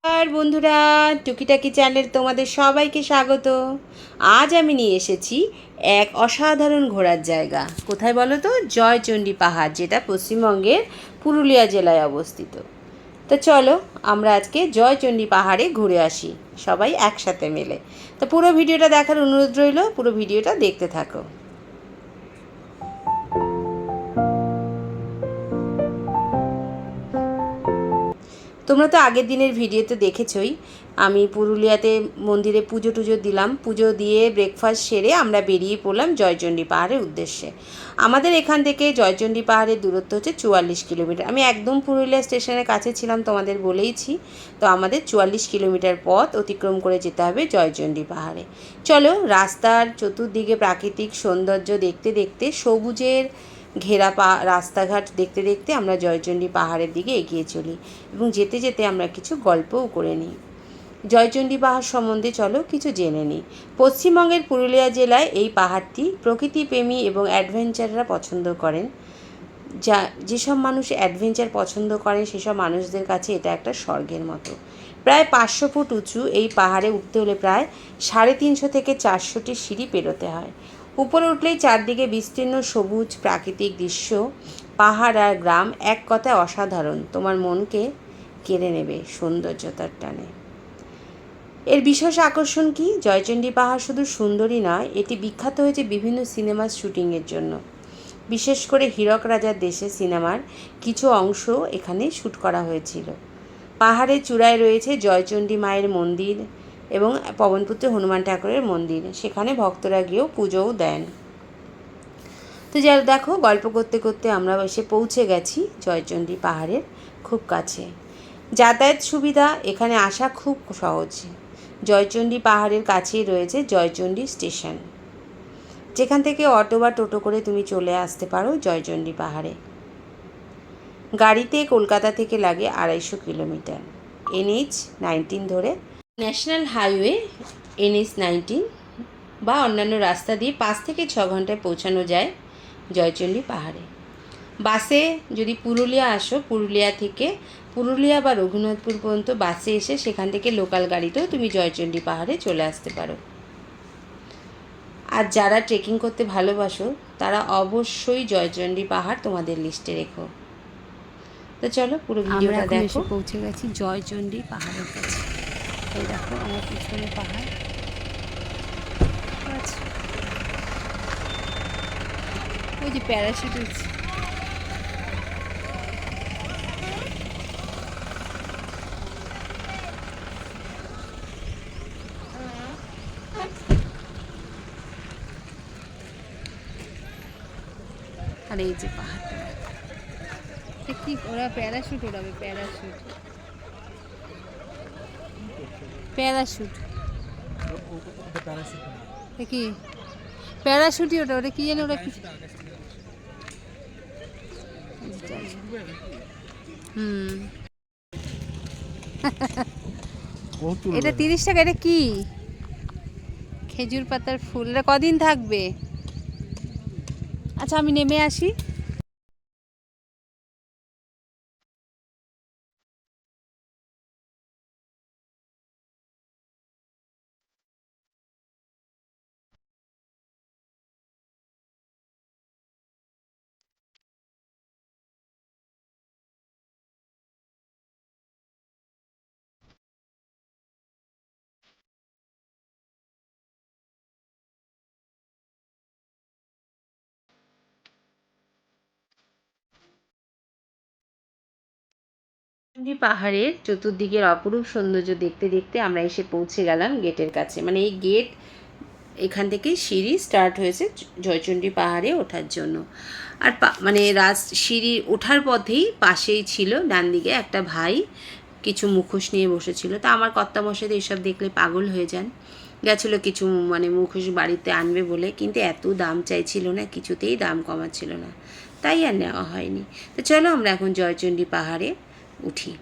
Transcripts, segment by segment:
আর বন্ধুরা, টুকিটাকি চ্যানেল তোমাদের সবাইকে স্বাগত। আজ আমি নিয়ে এসেছি এক অসাধারণ ঘোরার জায়গা। কোথায় বলো তো? জয়চণ্ডী পাহাড়, যেটা পশ্চিমবঙ্গের পুরুলিয়া জেলায় অবস্থিত। তো চলো আমরা আজকে জয়চণ্ডী পাহাড়ে ঘুরে আসি, সবাই একসাথে মিলে। তো পুরো ভিডিওটা দেখার অনুরোধ রইল, পুরো ভিডিওটা দেখতে থাকো। তোমরা তো আগের দিনের ভিডিওতে দেখেছই, আমি পুরুলিয়াতে মন্দিরে পুজো টুজো দিলাম। পুজো দিয়ে ব্রেকফাস্ট সেরে আমরা বেরিয়ে পড়লাম জয়চণ্ডী পাহাড়ের উদ্দেশ্যে। আমাদের এখান থেকে জয়চণ্ডী পাহাড়ের দূরত্ব হচ্ছে 44 কিলোমিটার। আমি একদম পুরুলিয়া স্টেশনের কাছে ছিলাম, তোমাদের বলেইছি। তো আমাদের 44 কিলোমিটার পথ অতিক্রম করে যেতে হবে জয়চণ্ডী পাহাড়ে। চলো, রাস্তার চতুর্দিকে প্রাকৃতিক সৌন্দর্য দেখতে দেখতে, সবুজের ঘেরা রাস্তাঘাট দেখতে দেখতে আমরা জয়চণ্ডী পাহাড়ের দিকে এগিয়ে চলি এবং যেতে যেতে আমরা কিছু গল্পও করে নিই। জয়চণ্ডী পাহাড় সম্বন্ধে চলো কিছু জেনে নিই। পশ্চিমবঙ্গের পুরুলিয়া জেলায় এই পাহাড়টি প্রকৃতিপ্রেমী এবং অ্যাডভেঞ্চাররা পছন্দ করেন। যেসব মানুষ অ্যাডভেঞ্চার পছন্দ করেন সেসব মানুষদের কাছে এটা একটা স্বর্গের মতো। প্রায় 500 ফুট উঁচু এই পাহাড়ে উঠতে হলে প্রায় 350 থেকে 400টি সিঁড়ি পেরোতে হয়। উপরে উঠলেই চারদিকে বিস্তীর্ণ সবুজ প্রাকৃতিক দৃশ্য, পাহাড় আর গ্রাম, এক কথায় অসাধারণ। তোমার মনকে কেড়ে নেবে সৌন্দর্যতার টানে। এর বিশেষ আকর্ষণ কি? জয়চণ্ডী পাহাড় শুধু সুন্দরই নয়, এটি বিখ্যাত হয়েছে বিভিন্ন সিনেমার শুটিংয়ের জন্য। বিশেষ করে হীরক রাজার দেশে সিনেমার কিছু অংশ এখানে শ্যুট করা হয়েছিল। পাহাড়ের চূড়ায় রয়েছে জয়চণ্ডী মায়ের মন্দির এবং পবনপুত্র হনুমান ঠাকুরের মন্দির। সেখানে ভক্তরা গিয়েও পুজোও দেন। তো যারা দেখো, গল্প করতে করতে আমরা এসে পৌঁছে গেছি জয়চণ্ডী পাহাড়ের খুব কাছে। যাতায়াত সুবিধা, এখানে আসা খুব সহজ। জয়চণ্ডী পাহাড়ের কাছেই রয়েছে জয়চণ্ডী স্টেশন, যেখান থেকে অটো বা টোটো করে তুমি চলে আসতে পারো জয়চণ্ডী পাহাড়ে। গাড়িতে কলকাতা থেকে লাগে 250 কিলোমিটার NH-19 ধরে। ন্যাশনাল হাইওয়ে NH-19 বা অন্যান্য রাস্তা দিয়ে 5 থেকে 6 ঘন্টায় পৌঁছানো যায় জয়চণ্ডী পাহাড়ে। বাসে যদি পুরুলিয়া আসো, পুরুলিয়া থেকে পুরুলিয়া বা রঘুনাথপুর পর্যন্ত বাসে এসে সেখান থেকে লোকাল গাড়িতেও তুমি জয়চণ্ডী পাহাড়ে চলে আসতে পারো। আর যারা ট্রেকিং করতে ভালোবাসো তারা অবশ্যই জয়চণ্ডী পাহাড় তোমাদের লিস্টে রেখো। তো চলো পুরো ভিডিওটা দেখো। পৌঁছে গেছি জয়চণ্ডী পাহাড়ের কাছে। এই দেখো আমার পিছনে পাহাড় আছে, ওই যে প্যারাশুট উঠছে। আর এই যে পাহাড়টা, কি ওরা প্যারাশুট ওড়াবে, প্যারাশুট প্যারাশুট কি প্যারাশুটই ওটা, ওটা কি জানি, ওরা কি। এটা 30 টাকা। এটা কি? খেজুর পাতার ফুল। এটা কদিন থাকবে? আচ্ছা আমি নেমে আসি। জয়চণ্ডী পাহাড়ের চতুর্দিকের অপরূপ সৌন্দর্য দেখতে দেখতে আমরা এসে পৌঁছে গেলাম গেটের কাছে। মানে এই গেট, এখান থেকেই সিঁড়ি স্টার্ট হয়েছে জয়চণ্ডী পাহাড়ে ওঠার জন্য। আর মানে সিঁড়ি ওঠার পথেই পাশেই ছিল ডান দিকে একটা ভাই কিছু মুখোশ নিয়ে বসেছিল। তা আমার কর্তামশাই এইসব দেখলে পাগল হয়ে যান। গেছিলো কিছু মানে মুখোশ বাড়িতে আনবে বলে, কিন্তু এত দাম চাইছিল না, কিছুতেই দাম কমাচ্ছিল না, তাই আর নেওয়া হয়নি। তো চলো আমরা এখন জয়চণ্ডী পাহাড়ে উঠি।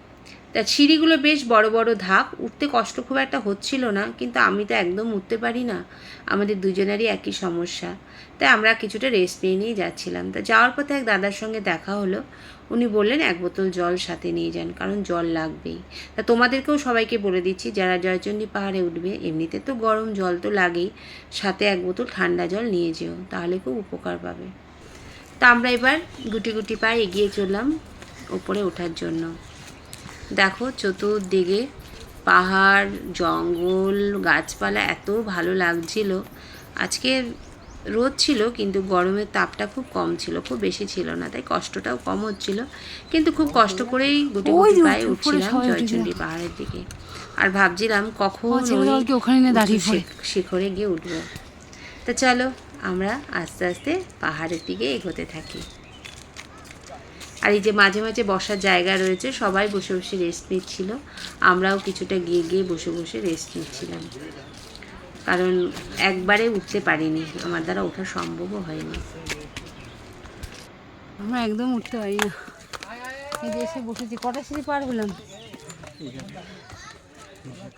তা সিঁড়িগুলো বেশ বড় বড় ধাপ, উঠতে কষ্ট খুব একটা হচ্ছিল না, কিন্তু আমি তো একদম উঠতে পারি না, আমাদের দুজনেরই একই সমস্যা। তাই আমরা কিছুটা রেস্ট নিয়ে নিয়েই যাচ্ছিলাম। তা যাওয়ার পথে এক দাদার সঙ্গে দেখা হলো। উনি বললেন 1 বোতল জল সাথে নিয়ে যান, কারণ জল লাগবেই। তা তোমাদেরকেও সবাইকে বলে দিচ্ছি, যারা জয়চণ্ডী পাহাড়ে উঠবে, এমনিতে তো গরম জল তো লাগেই, সাথে 1 বোতল ঠান্ডা জল নিয়ে যেও, তাহলে খুব উপকার পাবে। তা আমরা এবার গুটি গুটি পায়ে এগিয়ে চললাম ওপরে ওঠার জন্য। দেখো চতুর্দিকে পাহাড়, জঙ্গল, গাছপালা, এত ভালো লাগছিল। আজকে রোদ ছিল, কিন্তু গরমের তাপটা খুব কম ছিল, খুব বেশি ছিল না, তাই কষ্টটাও কম হচ্ছিল। কিন্তু খুব কষ্ট করেই গুটি গুটি পায়ে উঠছিলাম জয়চণ্ডী পাহাড়ের দিকে, আর ভাবছিলাম কখন শিখরে গিয়ে উঠবো। তা চলো আমরা আস্তে আস্তে পাহাড়ের দিকে এগোতে থাকি। আর এই যে মাঝে মাঝে বসার জায়গা রয়েছে, সবাই বসে বসে রেস্ট নিচ্ছিল, আমরাও কিছুটা গিয়ে গিয়ে বসে বসে রেস্ট নিচ্ছিলাম, কারণ একবারে উঠতে পারিনি, আমার দ্বারা ওঠা সম্ভবও হয়নি। আমরা একদম উঠতে পারি না, এই যে এসে বসেছি। কটা সিঁড়ি পার হলাম?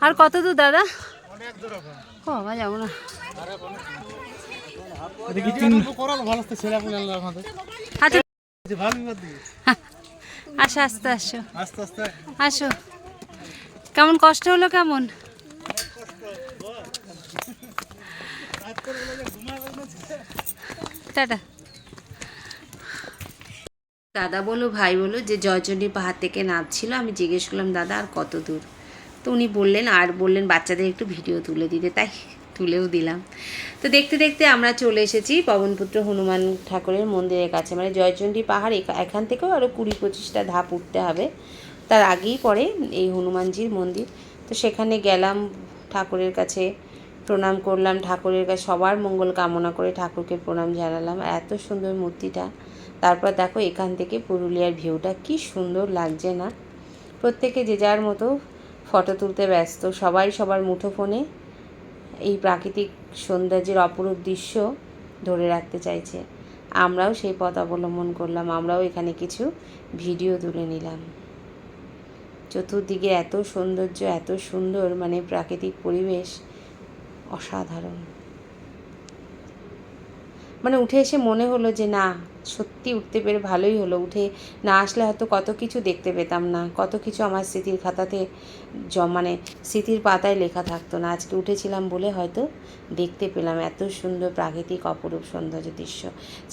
আর কত দূর দাদা? ও বাবা, যাবো না। আচ্ছা আসো, আস্তে আসো, আসো। কেমন কষ্ট হলো? কেমন? টাটা। দাদা বলো, ভাই বলো, যে জয়চণ্ডী পাহাড় থেকে নামছিল, আমি জিজ্ঞেস করলাম দাদা আর কত দূর? তো উনি বললেন, আর বললেন বাচ্চাদের একটু ভিডিও তুলে দিতে, তাই তুলেও দিলাম। তো দেখতে দেখতে আমরা চলে এসেছি পবনপুত্র হনুমান ঠাকুরের মন্দিরের কাছে, মানে জয়চণ্ডী পাহাড় এখান থেকেও আরও 20-25টা ধাপ উঠতে হবে, তার আগেই পড়ে এই হনুমানজির মন্দির। তো সেখানে গেলাম, ঠাকুরের কাছে প্রণাম করলাম, ঠাকুরের কাছে সবার মঙ্গল কামনা করে ঠাকুরকে প্রণাম জানালাম। এত সুন্দর মূর্তিটা। তারপর দেখো এখান থেকে পুরুলিয়ার ভিউটা কি সুন্দর লাগছে না? প্রত্যেকে যে যার মতো ফটো তুলতে ব্যস্ত, সবাই সবার মুঠো ফোনে এই প্রাকৃতিক সৌন্দর্যের অপরূপ দৃশ্য ধরে রাখতে চাইছে। আমরাও সেই পথ অবলম্বন করলাম, আমরাও এখানে কিছু ভিডিও তুলে নিলাম। চতুর্দিকে এত সৌন্দর্য, এত সুন্দর, মানে প্রাকৃতিক পরিবেশ অসাধারণ। মানে উঠে এসে মনে হলো যে না, সত্যি উঠতে পেরে ভালোই হলো, উঠে না আসলে হয়তো কত কিছু দেখতে পেতাম না, কত কিছু আমার স্মৃতির খাতাতে মানে স্মৃতির পাতায় লেখা থাকতো না। আজকে উঠেছিলাম বলে হয়তো দেখতে পেলাম এত সুন্দর প্রাকৃতিক অপরূপ সৌন্দর্য দৃশ্য।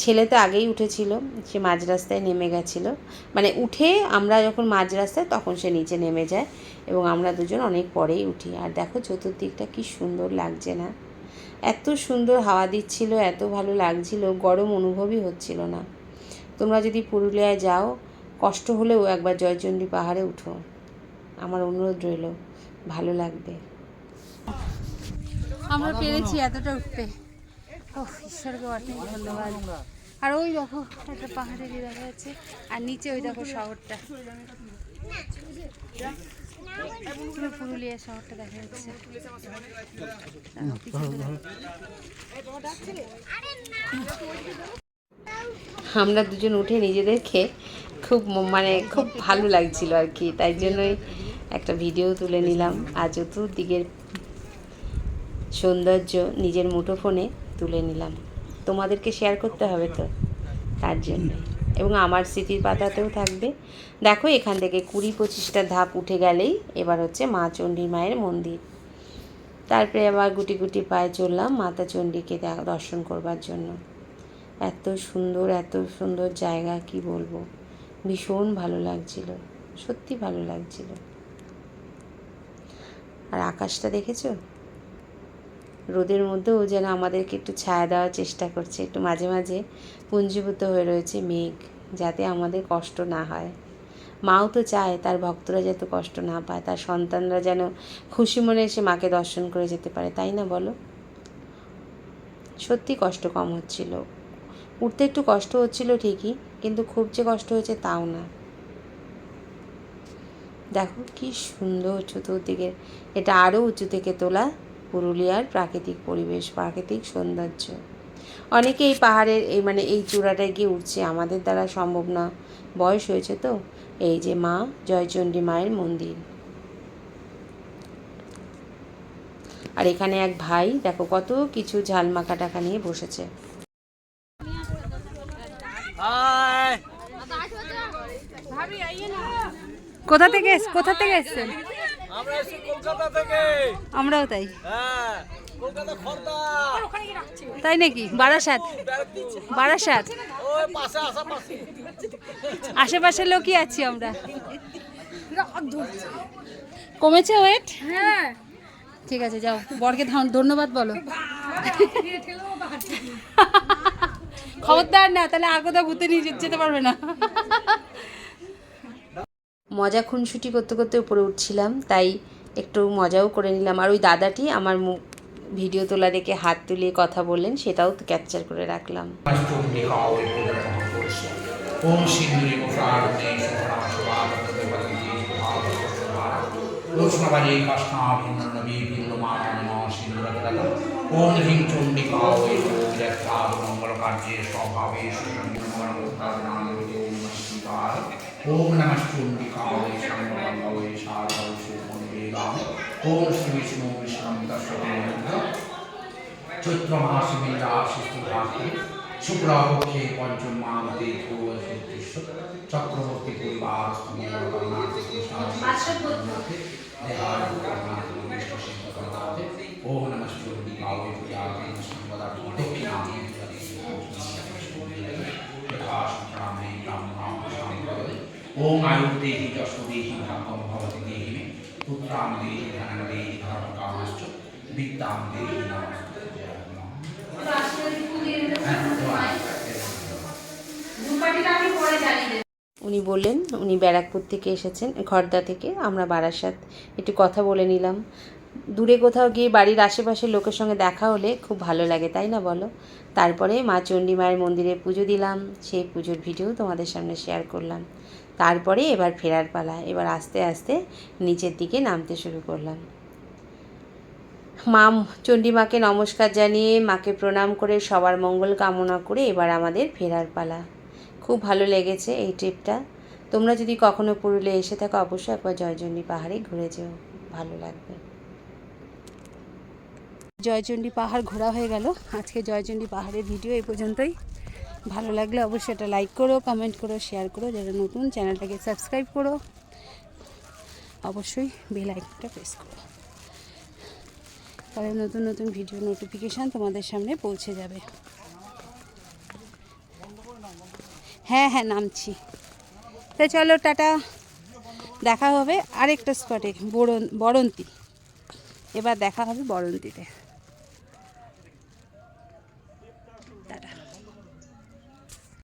ছেলে তো আগেই উঠেছিল, সে মাঝ রাস্তায় নেমে গেছিলো, মানে উঠে আমরা যখন মাঝ রাস্তায় তখন সে নিচে নেমে যায়, এবং আমরা দুজন অনেক পরেই উঠি। আর দেখো চতুর্দিকটা কি সুন্দর লাগছে না? এত সুন্দর হাওয়া দিচ্ছিল, এত ভালো লাগছিল, গরম অনুভবই হচ্ছিল না। তোমরা যদি পুরুলিয়ায় যাও, কষ্ট হলেও একবার জয়চণ্ডী পাহাড়ে উঠো, আমার অনুরোধ রইল, ভালো লাগবে। আমরা পেরেছি এতটা উঠতে, ও ঈশ্বরকে অনেক ধন্যবাদ। আর ওই দেখো একটা পাহাড়ের দেখা যাচ্ছে, আর নিচে ওই দেখো শহরটা, পুরো পুরুলিয়া শহরটা দেখা যাচ্ছে। আমরা দুজন উঠে নিজেদেরকে খুব মানে খুব ভালো লাগছিল আর কি, তাই জন্যই একটা ভিডিও তুলে নিলাম। আর চতুর্দিকের সৌন্দর্য নিজের মুঠোফোনে তুলে নিলাম, তোমাদেরকে শেয়ার করতে হবে তো, তার জন্য। এবং আমার স্মৃতির পাতাতেও থাকবে। দেখো এখান থেকে 20-25টা ধাপ উঠে গেলেই এবার হচ্ছে মা চণ্ডী মায়ের মন্দির। তারপরে আবার গুটি গুটি পায়ে চললাম মাতা চণ্ডীকে দর্শন করবার জন্য। এত সুন্দর, এত সুন্দর জায়গা, কি বলবো, ভীষণ ভালো লাগছিল, সত্যি ভালো লাগছিল। আর আকাশটা দেখেছো? রোদের মধ্যেও যেন আমাদেরকে একটু ছায়া দেওয়ার চেষ্টা করছে, একটু মাঝে মাঝে পুঞ্জীভূত হয়ে রয়েছে মেঘ, যাতে আমাদের কষ্ট না হয়। মাও তো চায় তার ভক্তরা যাতে কষ্ট না পায়, তার সন্তানরা যেন খুশি মনে এসে মাকে দর্শন করে যেতে পারে, তাই না বলো? সত্যি কষ্ট কম হচ্ছিল, উঠতে একটু কষ্ট হচ্ছিল ঠিকই, কিন্তু খুব যে কষ্ট হয়েছে তাও না। দেখো কি সুন্দর চতুর্দিকে, এটা আরও উঁচু থেকে তোলা পুরুলিয়ার প্রাকৃতিক পরিবেশ, প্রাকৃতিক সৌন্দর্য। অনেকে এই পাহাড়ের এই চূড়াটায় গিয়ে উঠছে, আমাদের দ্বারা সম্ভব না, বয়স হয়েছে তো, এই যে মা জয়চণ্ডী মায়ের মন্দির। আর এখানে এক ভাই দেখো কত কিছু ঝালমাখা টাকা নিয়ে বসেছে। কোথা থেকে এসেছেন? আমরা এসেছি কলকাতা থেকে। আমরাও তাই। হ্যাঁ, কলকাতা খর্দা। তাই নাকি? বারাসাত। ওই পাশে আশেপাশে। আশেপাশের লোকই আছি আমরা। কমেছে ওয়েট? হ্যাঁ। ঠিক আছে, যাও বরকে ধন্যবাদ বলো। খবরদার না, তাহলে আর কোথাও ঘুরতে নিয়ে যেতে পারবে না। মজা খুনসুটি করতে করতে উপরে উঠছিলাম, তাই একটু মজাও করে নিলাম। আর ওই দাদাটি আমার ভিডিও তোলা দেখে হাত তুলিয়ে কথা বললেন, সেটাও ক্যাপচার করে রাখলাম। ओम सिंधुरी मुखारणे लोचनवाजे काष्णाभिन्नवी भिन्नमानम सिंधुरकरल ओम ह्रीं चण्डिका वै जयत्याद मंगलकार्ये स्वभावे सुसंगमनोत्तारणाय ओम नमः ओम नमः चण्डिका वै सर्वमंगल वै सारवै सुमंगलाम ओम श्री विष्णु विष्णु दशरथ चैत्र मास मिलाशिष्टि शुक्लपक्षे पंचमावती चक्रवर्ती परिवार ओम नमः ओम आयु देहि यशो देहि धर्मं भवति देहि मे पुत्रां देहि धनं देहि धर्मकामश्च वित्तां देहि नमस्ते। উনি বললেন উনি ব্যারাকপুর থেকে এসেছেন, খর্দা থেকে। আমরা বারাসাত, একটু কথা বলে নিলাম। দূরে কোথাও গিয়ে বাড়ির আশেপাশের লোকের সঙ্গে দেখা হলে খুব ভালো লাগে, তাই না বলো? তারপরে মা চণ্ডী মায়ের মন্দিরে পুজো দিলাম, সেই পুজোর ভিডিও তোমাদের সামনে শেয়ার করলাম। তারপরে এবার ফেরার পালা। এবার আস্তে আস্তে নিচের দিকে নামতে শুরু করলাম। মা চণ্ডী মাকে নমস্কার জানিয়ে, মাকে প্রণাম করে, সবার মঙ্গল কামনা করে এবার আমাদের ফেরার পালা। খুব ভালো লেগেছে এই ট্রিপটা। তোমরা যদি কখনো পুরুলিয়া এসে থাকো, অবশ্যই একবার জয়চণ্ডী পাহাড়ে ঘুরে যেও, ভালো লাগবে। জয়চণ্ডী পাহাড় ঘোরা হয়ে গেল। আজকে জয়চণ্ডী পাহাড়ের ভিডিও এই পর্যন্তই। ভালো লাগলে অবশ্যই এটা লাইক করো, কমেন্ট করো, শেয়ার করো। যারা নতুন, চ্যানেলটাকে সাবস্ক্রাইব করো, অবশ্যই বেল আইকনটা প্রেস করো, তাহলে নতুন নতুন ভিডিও নোটিফিকেশান তোমাদের সামনে পৌঁছে যাবে। হ্যাঁ হ্যাঁ, নামছি। তো চলো, টাটা। দেখা হবে আরেকটা স্পটে, বরন্তি। এবার দেখা হবে বরন্তিতে।